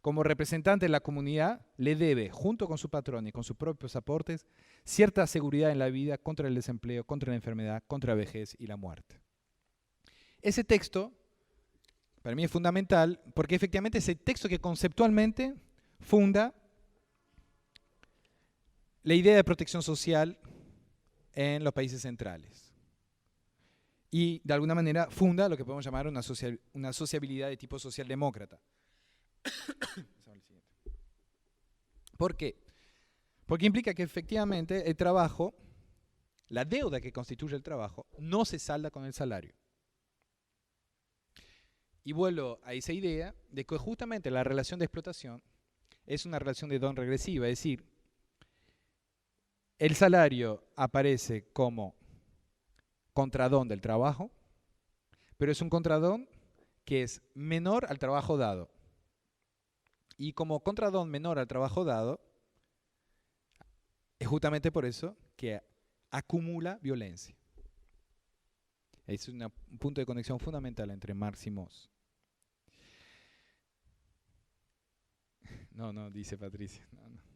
como representante de la comunidad, le debe, junto con su patrón y con sus propios aportes, cierta seguridad en la vida contra el desempleo, contra la enfermedad, contra la vejez y la muerte. Ese texto, para mí es fundamental, porque efectivamente es el texto que conceptualmente funda la idea de protección social en los países centrales. Y de alguna manera funda lo que podemos llamar una sociabilidad de tipo socialdemócrata. ¿Por qué? Porque implica que efectivamente el trabajo, la deuda que constituye el trabajo, no se salda con el salario. Y vuelvo a esa idea de que justamente la relación de explotación es una relación de don regresiva, es decir, el salario aparece como contradón del trabajo, pero es un contradón que es menor al trabajo dado. Y como contradón menor al trabajo dado, es justamente por eso que acumula violencia. Es un punto de conexión fundamental entre Marx y Mauss. No, dice Patricia. No.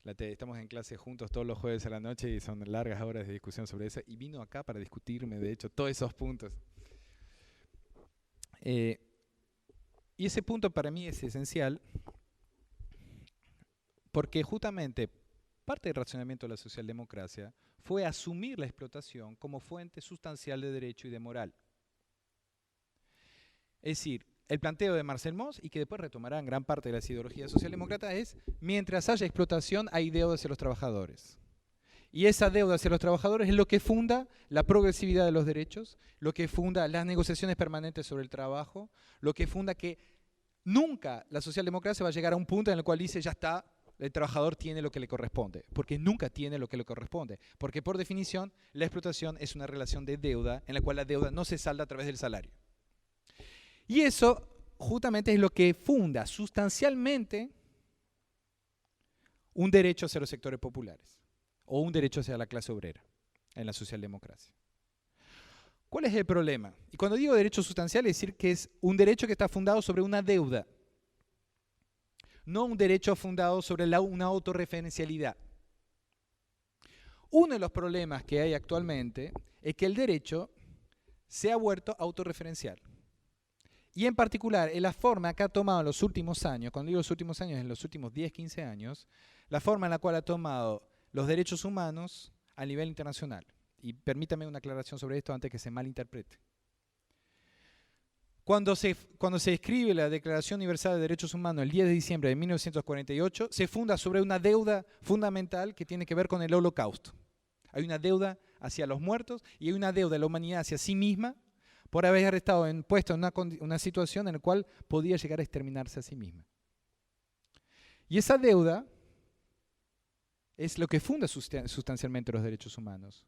Estamos en clase juntos todos los jueves a la noche y son largas horas de discusión sobre eso. Y vino acá para discutirme, de hecho, todos esos puntos. Y ese punto para mí es esencial porque justamente parte del razonamiento de la socialdemocracia fue asumir la explotación como fuente sustancial de derecho y de moral. Es decir, el planteo de Marcel Mauss, y que después retomará en gran parte de las ideologías socialdemócratas, es: mientras haya explotación hay deuda hacia los trabajadores. Y esa deuda hacia los trabajadores es lo que funda la progresividad de los derechos, lo que funda las negociaciones permanentes sobre el trabajo, lo que funda que nunca la socialdemocracia va a llegar a un punto en el cual dice, ya está, el trabajador tiene lo que le corresponde, porque nunca tiene lo que le corresponde, porque por definición la explotación es una relación de deuda en la cual la deuda no se salda a través del salario. Y eso justamente es lo que funda sustancialmente un derecho hacia los sectores populares o un derecho hacia la clase obrera en la socialdemocracia. ¿Cuál es el problema? Y cuando digo derecho sustancial es decir que es un derecho que está fundado sobre una deuda, no un derecho fundado sobre una autorreferencialidad. Uno de los problemas que hay actualmente es que el derecho se ha vuelto autorreferencial. Y en particular, en la forma que ha tomado en los últimos años, cuando digo los últimos años, en los últimos 10, 15 años, la forma en la cual ha tomado los derechos humanos a nivel internacional. Y permítame una aclaración sobre esto antes que se malinterprete. Cuando se escribe la Declaración Universal de Derechos Humanos el 10 de diciembre de 1948, se funda sobre una deuda fundamental que tiene que ver con el Holocausto. Hay una deuda hacia los muertos y hay una deuda de la humanidad hacia sí misma por haber estado puesto en una situación en la cual podía llegar a exterminarse a sí misma. Y esa deuda es lo que funda sustancialmente los derechos humanos.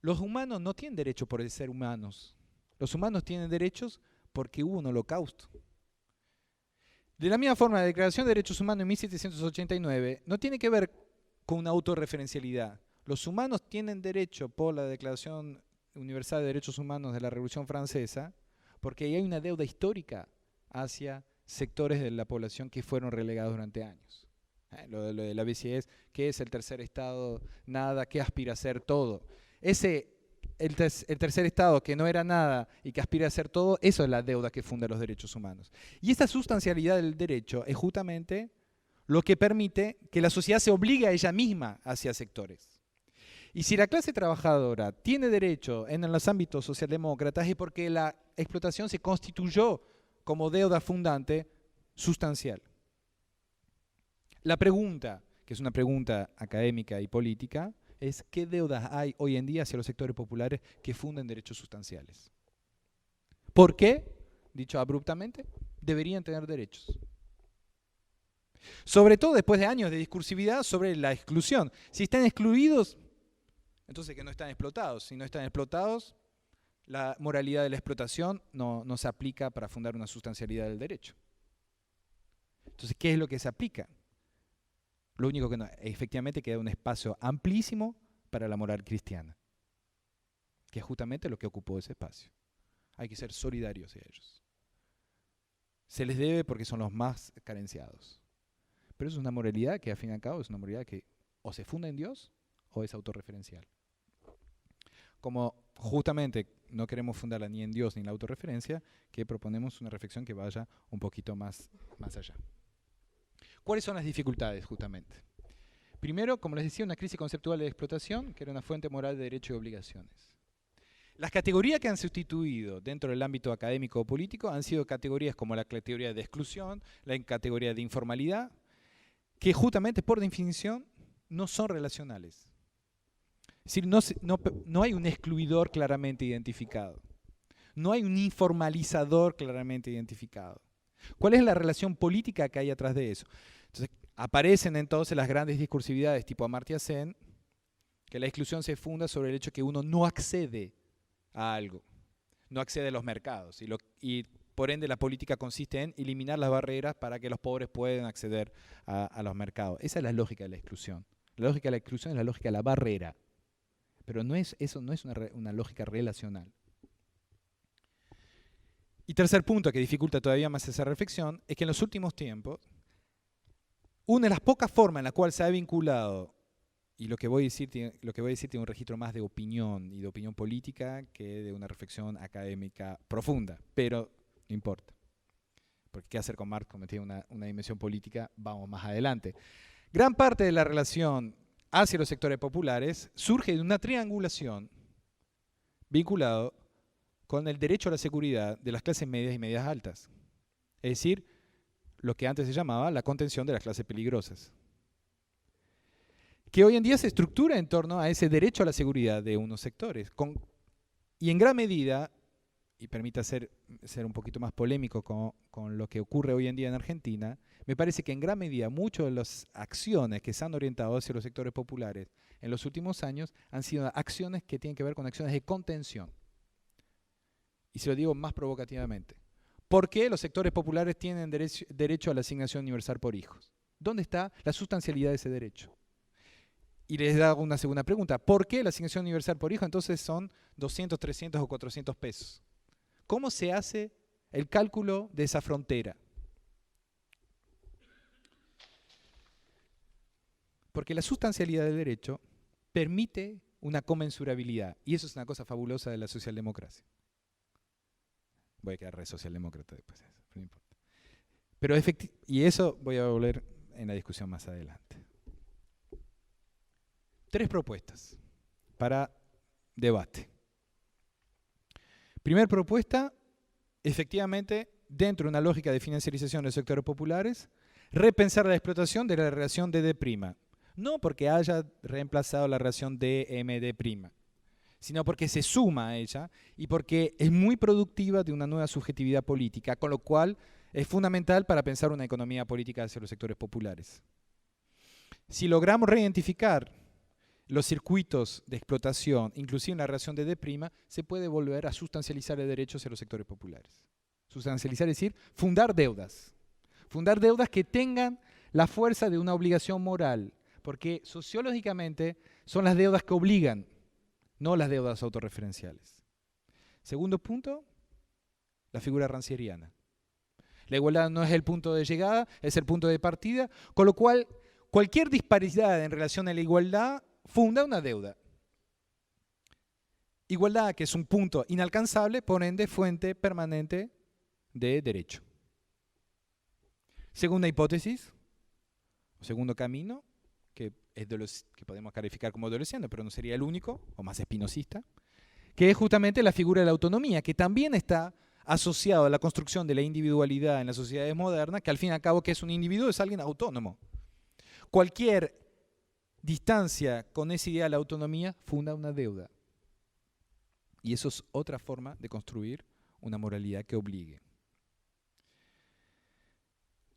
Los humanos no tienen derecho por el ser humanos. Los humanos tienen derechos porque hubo un holocausto. De la misma forma, la Declaración de Derechos Humanos en 1789 no tiene que ver con una autorreferencialidad. Los humanos tienen derecho por la Declaración Universal de Derechos Humanos de la Revolución Francesa porque hay una deuda histórica hacia sectores de la población que fueron relegados durante años. Lo de la BCE es, ¿qué es el tercer estado? Nada, ¿qué aspira a ser todo? El tercer estado que no era nada y que aspira a ser todo, eso es la deuda que funda los derechos humanos. Y esta sustancialidad del derecho es justamente lo que permite que la sociedad se obligue a ella misma hacia sectores. Y si la clase trabajadora tiene derecho en los ámbitos socialdemócratas es porque la explotación se constituyó como deuda fundante sustancial. La pregunta, que es una pregunta académica y política, es ¿qué deudas hay hoy en día hacia los sectores populares que funden derechos sustanciales? ¿Por qué, dicho abruptamente, deberían tener derechos? Sobre todo después de años de discursividad sobre la exclusión. Si están excluidos, entonces que no están explotados. Si no están explotados, la moralidad de la explotación no se aplica para fundar una sustancialidad del derecho. Entonces, ¿qué es lo que se aplica? Lo único que no, efectivamente queda un espacio amplísimo para la moral cristiana, que es justamente lo que ocupó ese espacio. Hay que ser solidarios hacia ellos. Se les debe porque son los más carenciados. Pero eso es una moralidad que, al fin y al cabo, es una moralidad que o se funda en Dios o es autorreferencial. Como justamente no queremos fundarla ni en Dios ni en la autorreferencia, que proponemos una reflexión que vaya un poquito más allá. ¿Cuáles son las dificultades, justamente? Primero, como les decía, una crisis conceptual de explotación, que era una fuente moral de derechos y obligaciones. Las categorías que han sustituido dentro del ámbito académico o político han sido categorías como la categoría de exclusión, la categoría de informalidad, que justamente por definición no son relacionales. Es decir, no hay un excluidor claramente identificado. No hay un informalizador claramente identificado. ¿Cuál es la relación política que hay atrás de eso? Entonces, aparecen entonces las grandes discursividades tipo Amartya Sen, que la exclusión se funda sobre el hecho que uno no accede a algo, no accede a los mercados, y por ende la política consiste en eliminar las barreras para que los pobres puedan acceder a los mercados. Esa es la lógica de la exclusión. La lógica de la exclusión es la lógica de la barrera, pero eso no es una lógica relacional. Y tercer punto que dificulta todavía más esa reflexión es que en los últimos tiempos, una de las pocas formas en la cual se ha vinculado, y lo que voy a decir tiene un registro más de opinión y de opinión política que de una reflexión académica profunda, pero no importa, porque qué hacer con Marx como tiene una dimensión política, vamos más adelante. Gran parte de la relación hacia los sectores populares surge de una triangulación vinculado con el derecho a la seguridad de las clases medias y medias altas. Es decir, lo que antes se llamaba la contención de las clases peligrosas. que hoy en día se estructura en torno a ese derecho a la seguridad de unos sectores. Y en gran medida, y permita ser un poquito más polémico con lo que ocurre hoy en día en Argentina, me parece que en gran medida muchas de las acciones que se han orientado hacia los sectores populares en los últimos años han sido acciones que tienen que ver con acciones de contención. Y se lo digo más provocativamente. ¿Por qué los sectores populares tienen derecho a la asignación universal por hijos? ¿Dónde está la sustancialidad de ese derecho? Y les hago una segunda pregunta. ¿Por qué la asignación universal por hijo entonces son 200, 300 o 400 pesos? ¿Cómo se hace el cálculo de esa frontera? Porque la sustancialidad del derecho permite una comensurabilidad. Y eso es una cosa fabulosa de la socialdemocracia. Voy a quedar re socialdemócrata después, no importa. Pero y eso voy a volver en la discusión más adelante. 3 propuestas para debate. Primera propuesta, efectivamente, dentro de una lógica de financiarización de los sectores populares, repensar la explotación de la relación DD', no porque haya reemplazado la relación DMD', sino porque se suma a ella y porque es muy productiva de una nueva subjetividad política, con lo cual es fundamental para pensar una economía política hacia los sectores populares. Si logramos reidentificar los circuitos de explotación, inclusive en la relación de D', se puede volver a sustancializar el derecho hacia los sectores populares. Sustancializar es decir, fundar deudas. Fundar deudas que tengan la fuerza de una obligación moral, porque sociológicamente son las deudas que obligan, no las deudas autorreferenciales. Segundo punto, la figura rancieriana. La igualdad no es el punto de llegada, es el punto de partida, con lo cual cualquier disparidad en relación a la igualdad funda una deuda. Igualdad, que es un punto inalcanzable, por ende, fuente permanente de derecho. Segunda hipótesis, o segundo camino, que es de los que podemos calificar como adolescente, pero no sería el único, o más espinosista, que es justamente la figura de la autonomía, que también está asociado a la construcción de la individualidad en las sociedades modernas, que al fin y al cabo, que es un individuo, es alguien autónomo. Cualquier distancia con esa idea de la autonomía funda una deuda. Y eso es otra forma de construir una moralidad que obligue.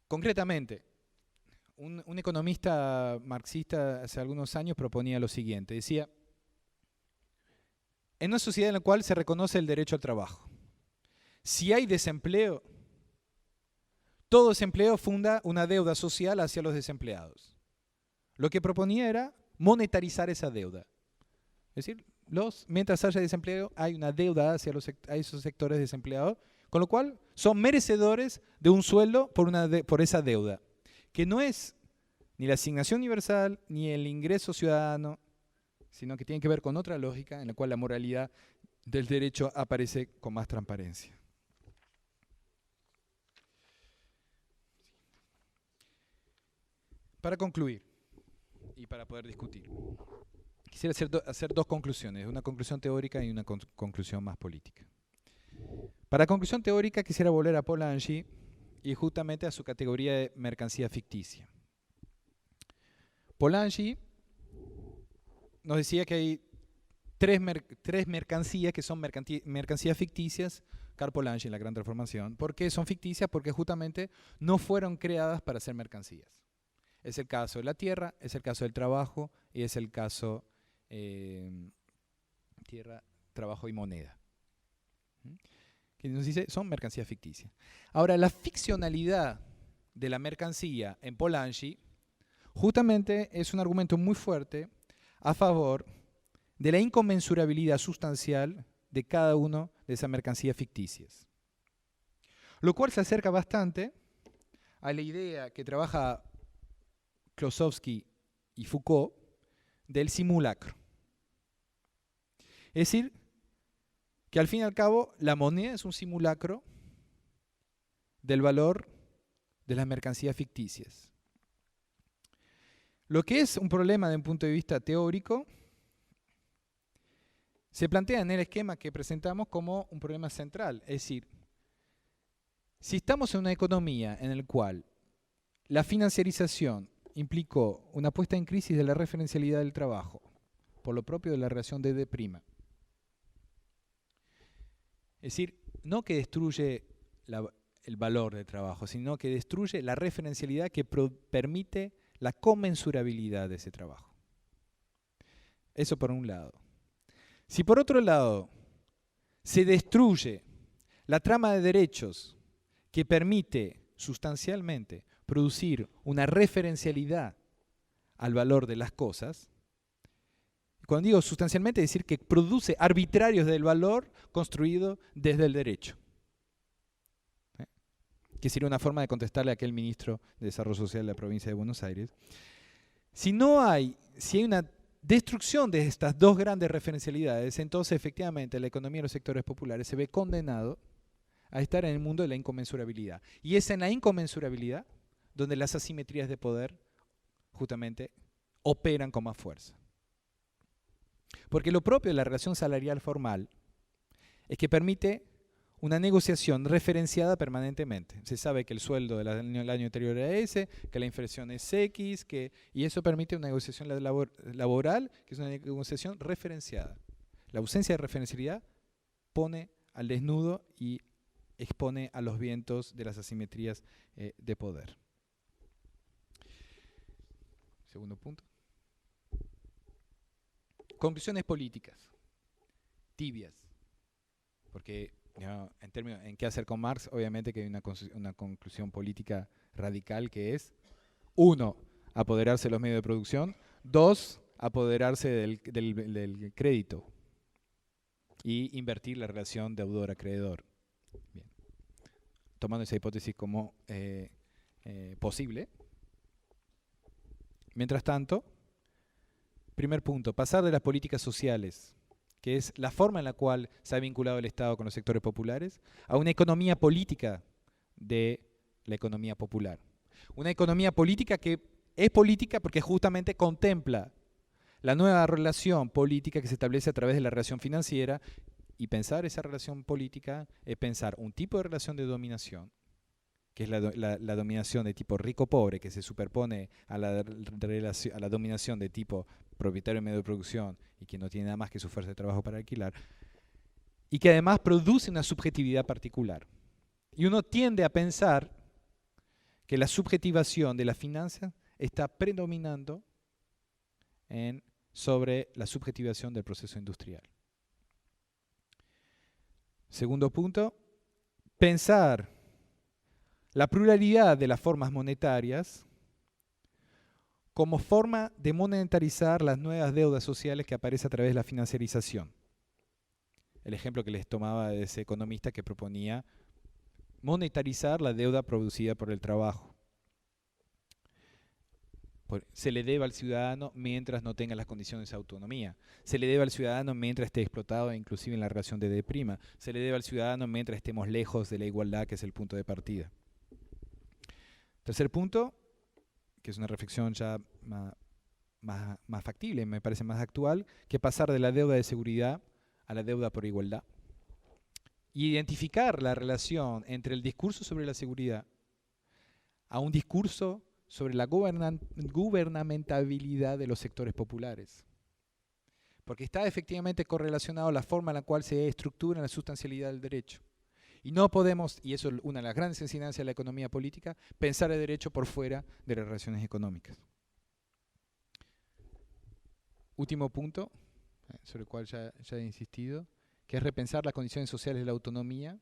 Concretamente, un economista marxista hace algunos años proponía lo siguiente. Decía, en una sociedad en la cual se reconoce el derecho al trabajo, si hay desempleo, todo desempleo funda una deuda social hacia los desempleados. Lo que proponía era monetarizar esa deuda. Es decir, mientras haya desempleo, hay una deuda hacia a esos sectores desempleados, con lo cual son merecedores de un sueldo por esa deuda, que no es ni la asignación universal ni el ingreso ciudadano, sino que tiene que ver con otra lógica en la cual la moralidad del derecho aparece con más transparencia. Para concluir, y para poder discutir, quisiera hacer 2 conclusiones, una conclusión teórica y una conclusión más política. Para conclusión teórica quisiera volver a Polanyi y justamente a su categoría de mercancía ficticia. Polanyi nos decía que hay tres mercancías que son mercancías ficticias, Karl Polanyi en la Gran Transformación. ¿Por qué son ficticias? Porque justamente no fueron creadas para ser mercancías. Es el caso de la tierra, es el caso del trabajo y es el caso tierra, trabajo y moneda. Que nos dice, son mercancías ficticias. Ahora, la ficcionalidad de la mercancía en Polanyi justamente es un argumento muy fuerte a favor de la inconmensurabilidad sustancial de cada una de esas mercancías ficticias. Lo cual se acerca bastante a la idea que trabaja Klossowski y Foucault del simulacro. Es decir, que al fin y al cabo la moneda es un simulacro del valor de las mercancías ficticias. Lo que es un problema desde un punto de vista teórico se plantea en el esquema que presentamos como un problema central. Es decir, si estamos en una economía en la cual la financiarización implicó una puesta en crisis de la referencialidad del trabajo, por lo propio de la relación de D'. Es decir, no que destruye el valor del trabajo, sino que destruye la referencialidad que permite la comensurabilidad de ese trabajo. Eso por un lado. Si por otro lado se destruye la trama de derechos que permite sustancialmente producir una referencialidad al valor de las cosas, cuando digo sustancialmente, es decir que produce arbitrarios del valor construido desde el derecho. Que sería una forma de contestarle a aquel ministro de Desarrollo Social de la provincia de Buenos Aires. Si hay una destrucción de estas dos grandes referencialidades, entonces efectivamente la economía de los sectores populares se ve condenado a estar en el mundo de la inconmensurabilidad. Y es en la inconmensurabilidad donde las asimetrías de poder justamente operan con más fuerza. Porque lo propio de la relación salarial formal es que permite una negociación referenciada permanentemente. Se sabe que el sueldo del año anterior era ese, que la inflación es X, y eso permite una negociación laboral, que es una negociación referenciada. La ausencia de referencialidad pone al desnudo y expone a los vientos de las asimetrías de poder. Segundo punto. Conclusiones políticas, tibias, porque en qué hacer con Marx, obviamente que hay una conclusión política radical que es, 1, apoderarse de los medios de producción, 2, apoderarse del crédito y invertir la relación deudor-acreedor. Bien. Tomando esa hipótesis como posible. Mientras tanto, primer punto, pasar de las políticas sociales, que es la forma en la cual se ha vinculado el Estado con los sectores populares, a una economía política de la economía popular. Una economía política que es política porque justamente contempla la nueva relación política que se establece a través de la relación financiera, y pensar esa relación política es pensar un tipo de relación de dominación, que es la dominación de tipo rico-pobre, que se superpone a la dominación de tipo propietario de medio de producción y que no tiene nada más que su fuerza de trabajo para alquilar, y que además produce una subjetividad particular. Y uno tiende a pensar que la subjetivación de la finanza está predominando sobre la subjetivación del proceso industrial. Segundo punto, pensar la pluralidad de las formas monetarias como forma de monetarizar las nuevas deudas sociales que aparecen a través de la financiarización. El ejemplo que les tomaba de ese economista que proponía monetarizar la deuda producida por el trabajo. Se le debe al ciudadano mientras no tenga las condiciones de autonomía. Se le debe al ciudadano mientras esté explotado, inclusive en la relación de D'. Se le debe al ciudadano mientras estemos lejos de la igualdad, que es el punto de partida. Tercer punto, que es una reflexión ya más factible, me parece más actual, que pasar de la deuda de seguridad a la deuda por igualdad. Y identificar la relación entre el discurso sobre la seguridad a un discurso sobre la gubernamentabilidad de los sectores populares. Porque está efectivamente correlacionado a la forma en la cual se estructura la sustancialidad del derecho. Y no podemos, y eso es una de las grandes enseñanzas de la economía política, pensar el derecho por fuera de las relaciones económicas. Último punto, sobre el cual ya he insistido, que es repensar las condiciones sociales de la autonomía.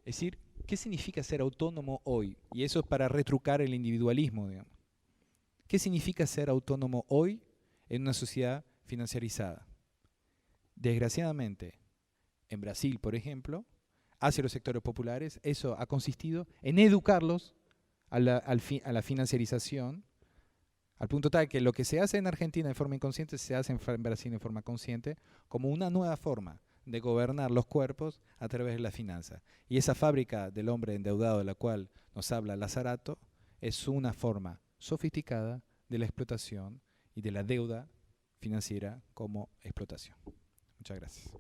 Es decir, ¿qué significa ser autónomo hoy? Y eso es para retrucar el individualismo, digamos. ¿Qué significa ser autónomo hoy en una sociedad financiarizada? Desgraciadamente, en Brasil, por ejemplo, hacia los sectores populares, eso ha consistido en educarlos a la financiarización, al punto tal que lo que se hace en Argentina de forma inconsciente se hace en Brasil de forma consciente, como una nueva forma de gobernar los cuerpos a través de la finanza. Y esa fábrica del hombre endeudado de la cual nos habla Lazarato es una forma sofisticada de la explotación y de la deuda financiera como explotación. Muchas gracias.